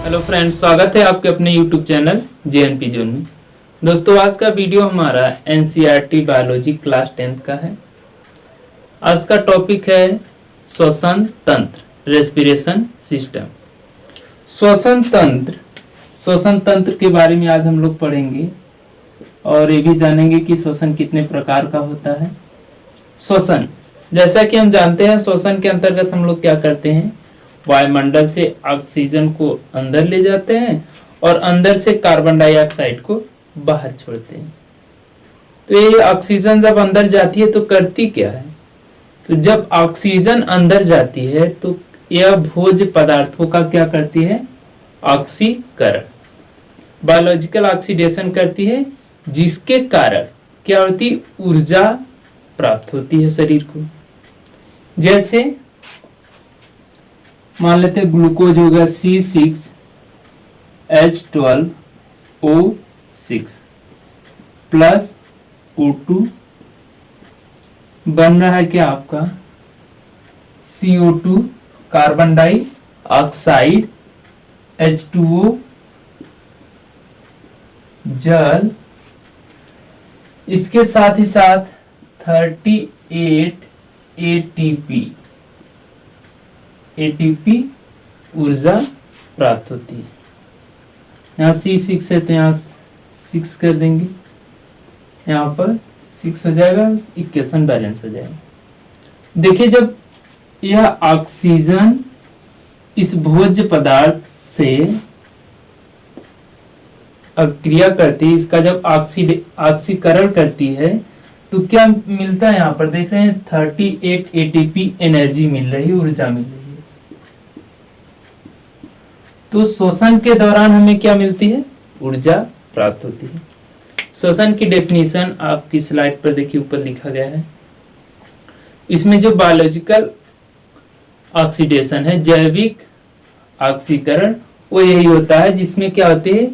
Hello friends, स्वागत है आपके अपने यूट्यूब चैनल जेएनपी जोन में। दोस्तों, आज का वीडियो हमारा एनसीईआरटी बायोलॉजी क्लास 10th का है। आज का टॉपिक है श्वसन तंत्र, रेस्पिरेशन सिस्टम। श्वसन तंत्र के बारे में आज हम लोग पढ़ेंगे और ये भी जानेंगे कि श्वसन कितने प्रकार का होता है। श्वसन, जैसा कि हम जानते हैं, श्वसन के अंतर्गत हम लोग क्या करते हैं, वायुमंडल से ऑक्सीजन को अंदर ले जाते हैं और अंदर से कार्बन डाइऑक्साइड को बाहर छोड़ते हैं। तो ये ऑक्सीजन जब अंदर जाती है तो करती क्या है, तो जब ऑक्सीजन अंदर जाती है तो यह भोज्य पदार्थों का क्या करती है, ऑक्सीकरण, बायोलॉजिकल ऑक्सीडेशन करती है, जिसके कारण क्या होती, ऊर्जा प्राप्त होती है शरीर को। जैसे मान लेते हैं ग्लूकोज होगा C6H12O6 प्लस O2 बन रहा है क्या आपका CO2 कार्बन डाइऑक्साइड, H2O जल, इसके साथ ही साथ 38 एटीपी ऊर्जा प्राप्त होती है। यहाँ C6 है तो यहाँ 6 कर देंगे, यहाँ पर 6 हो जाएगा, इक्वेशन बैलेंस हो जाएगा। देखिए, जब यह ऑक्सीजन इस भोज्य पदार्थ से क्रिया करती है, इसका जब ऑक्सीकरण करती है तो क्या मिलता है, यहाँ पर देख रहे हैं 38 एटीपी एनर्जी मिल रही है, ऊर्जा मिल रही है। तो श्वसन के दौरान हमें क्या मिलती है, ऊर्जा प्राप्त होती है। श्वसन की डेफिनेशन आपकी स्लाइड पर देखिए, ऊपर लिखा गया है। इसमें जो बायोलॉजिकल ऑक्सीडेशन है, जैविक ऑक्सीकरण, वो यही होता है जिसमें क्या होती है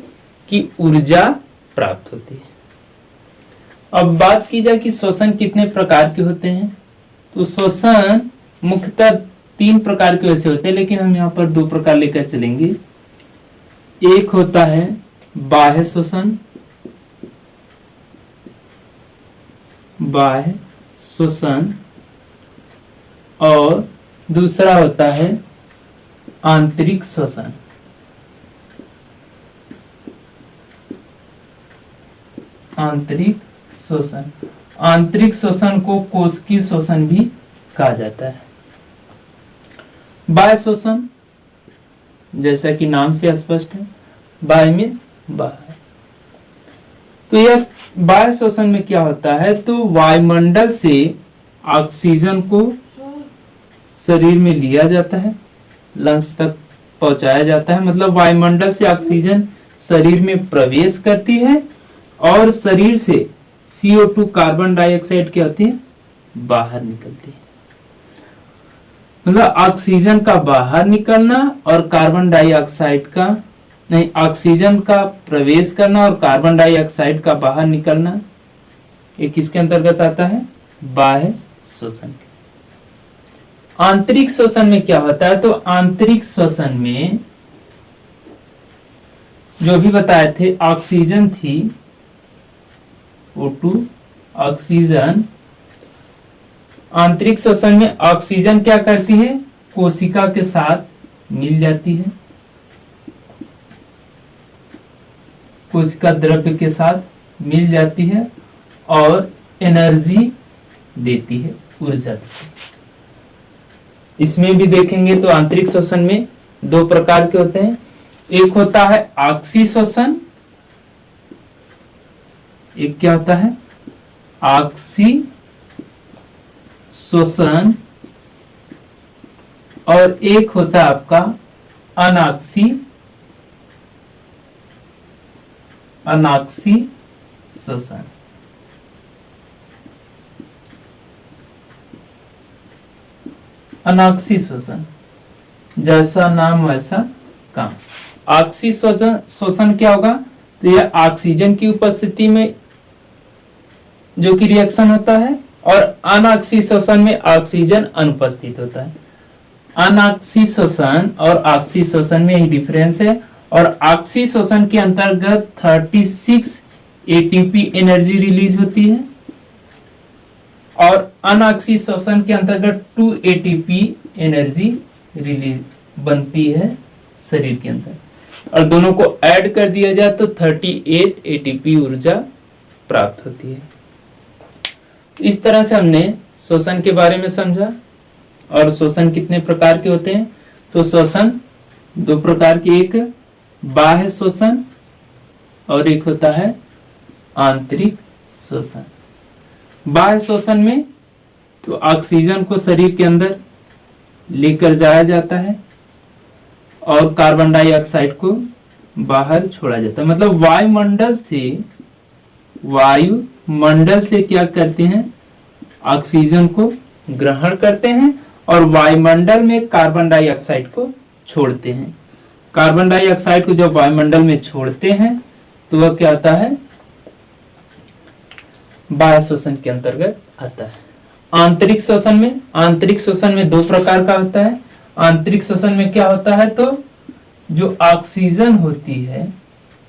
कि ऊर्जा प्राप्त होती है। अब बात की जाए कि श्वसन कितने प्रकार के होते हैं, तो श्वसन मुख्यतः 3 प्रकार के वैसे होते हैं, लेकिन हम यहाँ पर 2 प्रकार लेकर चलेंगे। एक होता है बाह्य श्वसन, और दूसरा होता है आंतरिक श्वसन। आंतरिक श्वसन को कोशिकीय श्वसन भी कहा जाता है। बाह्य श्वसन, जैसा कि नाम से स्पष्ट है, बाह्य मीन्स बाहर। तो यह बाह्य श्वसन में क्या होता है, तो वायुमंडल से ऑक्सीजन को शरीर में लिया जाता है, लंग्स तक पहुंचाया जाता है। मतलब वायुमंडल से ऑक्सीजन शरीर में प्रवेश करती है और शरीर से CO2 कार्बन डाइऑक्साइड क्या होती है, बाहर निकलती है। मतलब ऑक्सीजन का बाहर निकलना और कार्बन डाइऑक्साइड का नहीं, ऑक्सीजन का प्रवेश करना और कार्बन डाइऑक्साइड का बाहर निकलना, ये किसके अंतर्गत आता है, बाह्य श्वसन के। आंतरिक श्वसन में क्या होता है, तो आंतरिक श्वसन में जो भी बताए थे, ऑक्सीजन थी, O2 ऑक्सीजन, आंतरिक श्वसन में ऑक्सीजन क्या करती है, कोशिका के साथ मिल जाती है, कोशिका द्रव्य के साथ मिल जाती है और एनर्जी देती है, ऊर्जा देती है। इसमें भी देखेंगे तो आंतरिक श्वसन में 2 प्रकार के होते हैं। एक होता है ऑक्सी श्वसन, एक क्या होता है, ऑक्सी श्वसन, और एक होता है आपका अनाक्सी श्वसन। अनाक्सी श्वसन, जैसा नाम वैसा काम। ऑक्सी श्वसन क्या होगा, तो यह ऑक्सीजन की उपस्थिति में जो कि रिएक्शन होता है, और अनाक्सी श्वसन में ऑक्सीजन अनुपस्थित होता है। अनाक्सी श्वसन और ऑक्सी श्वसन में यही डिफरेंस है। और ऑक्सीशोषण के अंतर्गत 36 एटीपी एनर्जी रिलीज होती है और अनऑक्सीशोषण के अंतर्गत 2 एटीपी एनर्जी रिलीज बनती है शरीर के अंदर, और दोनों को ऐड कर दिया जाए तो 38 एटीपी ऊर्जा प्राप्त होती है। इस तरह से हमने श्वसन के बारे में समझा। और श्वसन कितने प्रकार के होते हैं? तो श्वसन 2 प्रकार के, एक बाह्य श्वसन और एक होता है आंतरिक श्वसन। बाह्य श्वसन में तो ऑक्सीजन को शरीर के अंदर लेकर जाया जाता है और कार्बन डाइऑक्साइड को बाहर छोड़ा जाता है। मतलब वायुमंडल से क्या करते हैं? ऑक्सीजन को ग्रहण करते हैं और वायुमंडल में कार्बन डाइऑक्साइड को छोड़ते हैं। कार्बन डाइऑक्साइड को जब वायुमंडल में छोड़ते हैं तो वह क्या आता है? बाह्य श्वसन के अंतर्गत आता है। आंतरिक श्वसन में 2 प्रकार का होता है। आंतरिक श्वसन में क्या होता है? तो जो ऑक्सीजन होती है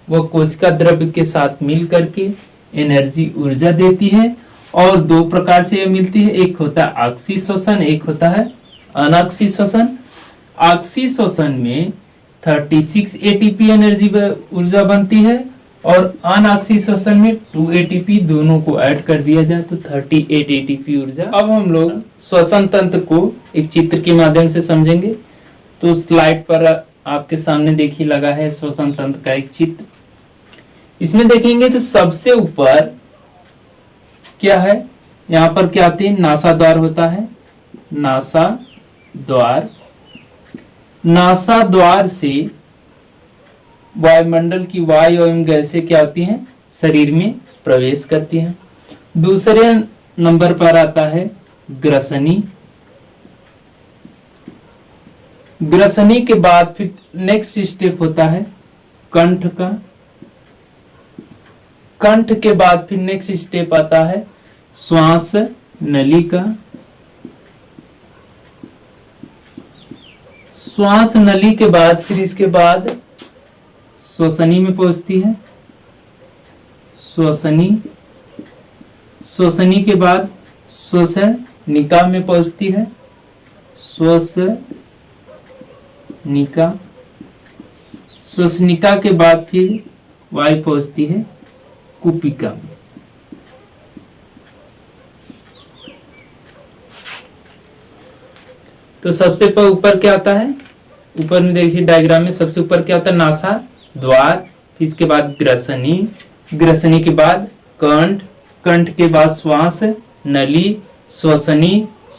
वह कोशिका द्रव्य के साथ मिल करके एनर्जी ऊर्जा देती है, और 2 प्रकार से यह मिलती है। एक होता है ऑक्सीशोषण, एक होता है अनऑक्सीशोषण। ऑक्सीशोषण में 36 एटीपी एनर्जी ऊर्जा बनती है और अनऑक्सीशोषण में 2 एटीपी, दोनों को ऐड कर दिया जाए तो 38 एटीपी ऊर्जा। अब हम लोग श्वसन तंत्र को एक चित्र के माध्यम से समझेंगे। तो स्लाइड पर आपके सामने देखिए लगा है श्वसन तंत्र का एक चित्र। इसमें देखेंगे तो सबसे ऊपर क्या है? यहाँ पर क्या आती है? नासाद्वार होता है। नासाद्वार से वायुमंडल की वायु एवं गैसें क्या होती हैं? शरीर में प्रवेश करती हैं। दूसरे नंबर पर आता है ग्रसनी। ग्रसनी के बाद फिर नेक्स्ट स्टेप होता है कंठ का। कंठ के बाद फिर नेक्स्ट स्टेप आता है श्वास नली का। श्वास नली के बाद फिर इसके बाद श्वसनी में पहुंचती है। श्वसनी के बाद श्वसनिका में पहुंचती है। श्वसनिका के बाद फिर वायु पहुंचती है कुपिका में। तो सबसे ऊपर क्या आता है? ऊपर में देखिए डायग्राम में सबसे ऊपर क्या होता है? नासा द्वार, इसके बाद ग्रसनी के बाद कंठ, कंठ के बाद श्वास नली,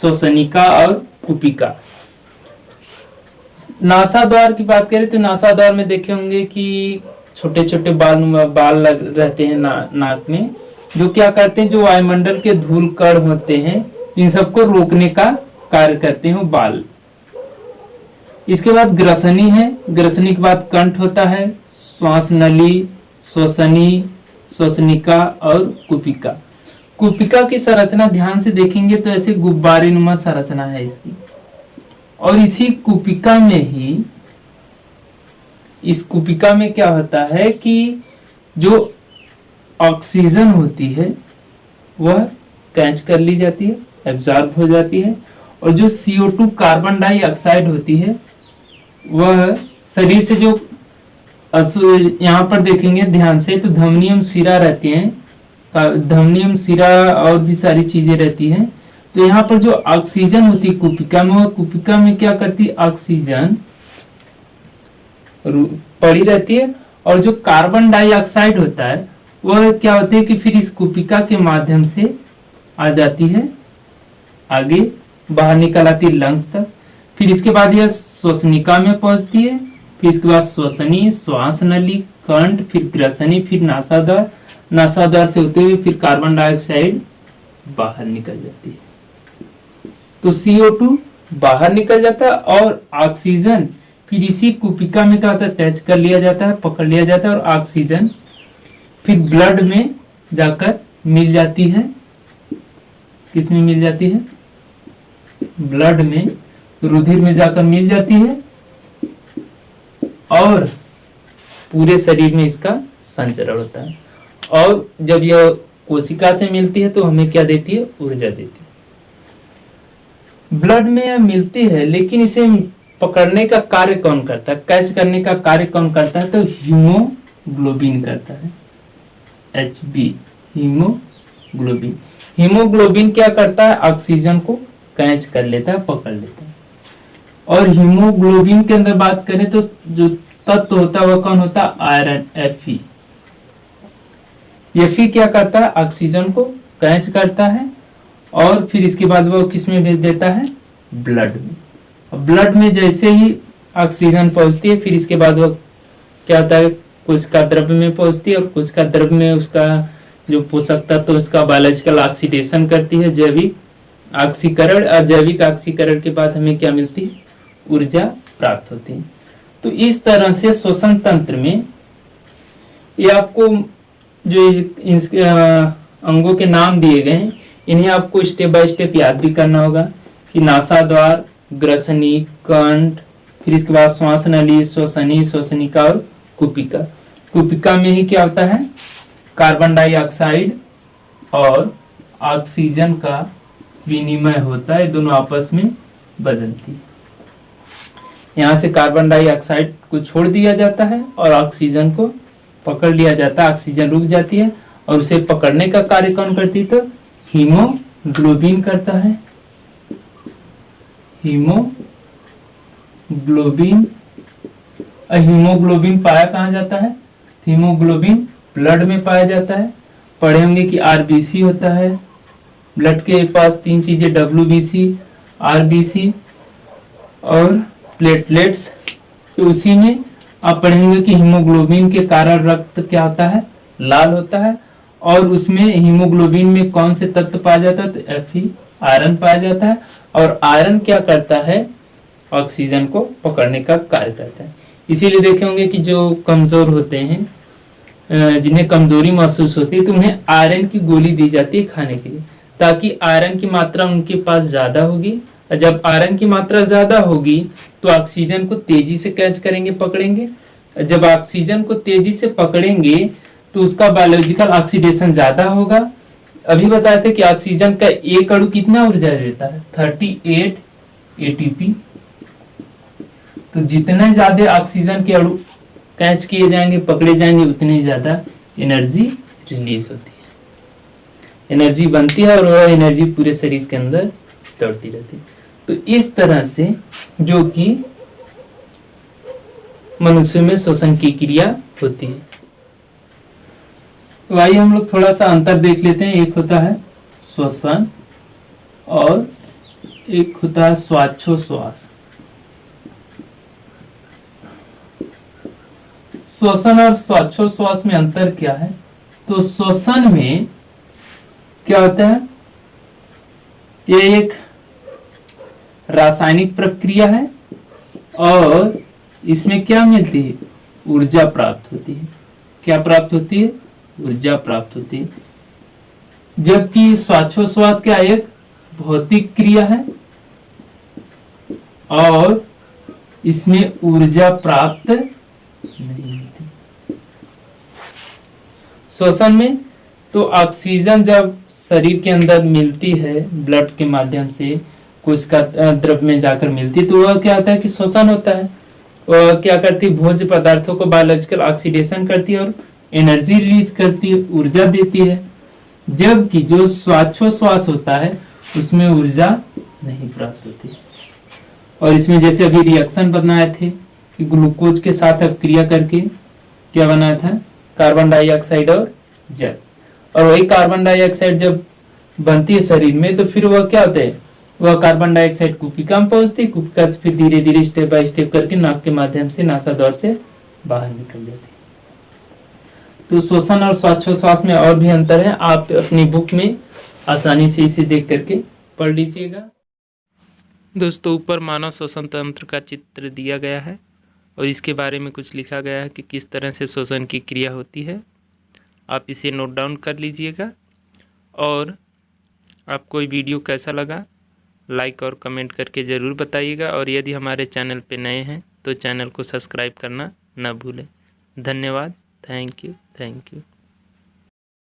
श्वसनिका और कुपिका। नासाद्वार की बात करें तो नासाद्वार में देखे होंगे कि छोटे छोटे बाल रहते हैं नाक में, जो क्या करते हैं? जो वायुमंडल के धूल कण होते हैं इन सबको रोकने का कार्य करते हैं बाल। इसके बाद ग्रसनी है। ग्रसनी के बाद कंठ होता है, श्वास नली, श्वसनिका और कुपिका। कुपिका की संरचना ध्यान से देखेंगे तो ऐसे गुब्बारे नुमा संरचना है इसकी। और इसी कुपिका में ही, इस कुपिका में क्या होता है कि जो ऑक्सीजन होती है वह कैच कर ली जाती है, एब्जॉर्ब हो जाती है, और जो CO2 कार्बन डाइऑक्साइड होती है वह शरीर से जो यहाँ पर देखेंगे ध्यान से तो धमनियम शिरा रहती हैं, धमनियम शिरा और भी सारी चीजें रहती हैं। तो यहाँ पर जो ऑक्सीजन होती है कुपिका में, वह कुपिका में क्या करती है? ऑक्सीजन पड़ी रहती है, और जो कार्बन डाइऑक्साइड होता है वह क्या होती है कि फिर इस कुपिका के माध्यम से आ जाती है आगे, बाहर निकल आती है लंग्स तक। फिर इसके बाद यह श्वसनिका में पहुंचती है, फिर इसके बाद श्वसनी, श्वास नली, कंठ, फिर ग्रसनी, फिर नासाद्वार, नासाद्वार से होते हुए फिर कार्बन डाइऑक्साइड बाहर निकल जाती है। तो CO2 बाहर निकल जाता है और ऑक्सीजन फिर इसी कुपिका में क्या होता है? टच कर लिया जाता है, पकड़ लिया जाता है, और ऑक्सीजन फिर ब्लड में जाकर मिल जाती है। किसमें मिल जाती है? ब्लड में, रुधिर में जाकर मिल जाती है, और पूरे शरीर में इसका संचरण होता है। और जब यह कोशिका से मिलती है तो हमें क्या देती है, ऊर्जा देती है। ब्लड में यह मिलती है, लेकिन इसे पकड़ने का कार्य कौन करता है, कैच करने का कार्य कौन करता है, तो हीमोग्लोबिन करता है, HB, हीमोग्लोबिन। हीमोग्लोबिन क्या करता है, ऑक्सीजन को कैच कर लेता है, पकड़ लेता है। और हीमोग्लोबिन के अंदर बात करें तो जो तत्व होता है वह कौन होता है, आयरन, Fe। Fe क्या करता है, ऑक्सीजन को कैच करता है और फिर इसके बाद वो किस में भेज देता है, ब्लड में। ब्लड में जैसे ही ऑक्सीजन पहुंचती है, फिर इसके बाद वो क्या होता है, कोशिका द्रव्य में पहुंचती है और कोशिका द्रव्य में उसका जो पोषक तत्व तो उसका बायोलॉजिकल ऑक्सीडेशन करती है, जैविक ऑक्सीकरण। और जैविक ऑक्सीकरण के बाद हमें क्या मिलती है, ऊर्जा प्राप्त होती है। तो इस तरह से श्वसन तंत्र में ये आपको जो अंगों के नाम दिए गए हैं, इन्हें आपको स्टेप बाय स्टेप याद भी करना होगा कि नासाद्वार, ग्रसनी, कंठ, फिर इसके बाद श्वास नली, श्वसनी, श्वसनिका और कुपिका। कुपिका में ही क्या होता है, कार्बन डाइऑक्साइड और ऑक्सीजन का विनिमय होता है, दोनों आपस में बदलती है। यहाँ से कार्बन डाइऑक्साइड को छोड़ दिया जाता है और ऑक्सीजन को पकड़ लिया जाता है, ऑक्सीजन रुक जाती है और उसे पकड़ने का कार्य कौन करती है, तो हीमोग्लोबिन करता है, हीमोग्लोबिन। हीमोग्लोबिन पाया कहाँ जाता है, हीमोग्लोबिन ब्लड में पाया जाता है। पढ़े होंगे कि आरबीसी होता है, ब्लड के पास 3 चीजें, WBC, RBC और प्लेटलेट्स। तो उसी में आप पढ़ेंगे कि हीमोग्लोबिन के कारण रक्त क्या होता है, लाल होता है। और उसमें हीमोग्लोबिन में कौन से तत्व पाया जाता है, तो Fe, आयरन पाया जाता है। और आयरन क्या करता है, ऑक्सीजन को पकड़ने का कार्य करता है। इसीलिए देखे होंगे कि जो कमजोर होते हैं, जिन्हें कमजोरी महसूस होती है, तो उन्हें आयरन की गोली दी जाती है खाने के लिए, ताकि आयरन की मात्रा उनके पास ज्यादा होगी। और जब आयरन की मात्रा ज्यादा होगी तो ऑक्सीजन को तेजी से कैच करेंगे, पकड़ेंगे। जब ऑक्सीजन को तेजी से पकड़ेंगे तो उसका बायोलॉजिकल ऑक्सीडेशन ज्यादा होगा। अभी बताए थे कि ऑक्सीजन का एक अणु कितना ऊर्जा देता है, 38 ATP। तो जितने ज्यादा ऑक्सीजन के अणु कैच किए जाएंगे, पकड़े जाएंगे, उतनी ज्यादा एनर्जी रिलीज होती है, एनर्जी बनती है और वह एनर्जी पूरे शरीर के अंदर दौड़ती रहती है। तो इस तरह से जो कि मनुष्य में श्वसन की क्रिया होती है। तो आइए हम लोग थोड़ा सा अंतर देख लेते हैं। एक होता है श्वसन और एक होता है श्वासोच्छ्वास। श्वसन और श्वासोच्छ्वास में अंतर क्या है, तो श्वसन में क्या होता है, ये एक रासायनिक प्रक्रिया है और इसमें क्या मिलती है, ऊर्जा प्राप्त होती है। क्या प्राप्त होती है, ऊर्जा प्राप्त होती है। जबकि श्वासोच्छ्वास क्या एक भौतिक क्रिया है और इसमें ऊर्जा प्राप्त नहीं होती। श्वसन में तो ऑक्सीजन जब शरीर के अंदर मिलती है ब्लड के माध्यम से, कोशिका द्रव्य में जाकर मिलती है, तो वह क्या होता है कि श्वसन होता है। वह क्या करती है, भोज्य पदार्थों को बायोलॉजिकल ऑक्सीडेशन करती है और एनर्जी रिलीज करती है, ऊर्जा देती है। जबकि जो श्वासोच्छ्वास होता है उसमें ऊर्जा नहीं प्राप्त होती। और इसमें जैसे अभी रिएक्शन बनाए थे कि ग्लूकोज के साथ अब क्रिया करके क्या बनाया था, कार्बन डाइऑक्साइड और जल। और वही कार्बन डाइऑक्साइड जब बनती है शरीर में तो फिर वह क्या होता है, वह कार्बन डाइऑक्साइड कुपिका में पहुंचती है, कुपिका से फिर धीरे धीरे स्टेप बाय स्टेप करके नाक के माध्यम से नासाद्वार से बाहर निकल जाती है। तो श्वसन और श्वासोच्छ्वास में और भी अंतर है, आप अपनी बुक में आसानी से इसे देख करके पढ़ लीजिएगा। दोस्तों, ऊपर मानव श्वसन तंत्र का चित्र दिया गया है और इसके बारे में कुछ लिखा गया है कि किस तरह से श्वसन की क्रिया होती है। आप इसे नोट डाउन कर लीजिएगा और आपको ये वीडियो कैसा लगा लाइक और कमेंट करके ज़रूर बताइएगा। और यदि हमारे चैनल पे नए हैं तो चैनल को सब्सक्राइब करना ना भूलें। धन्यवाद। Thank you.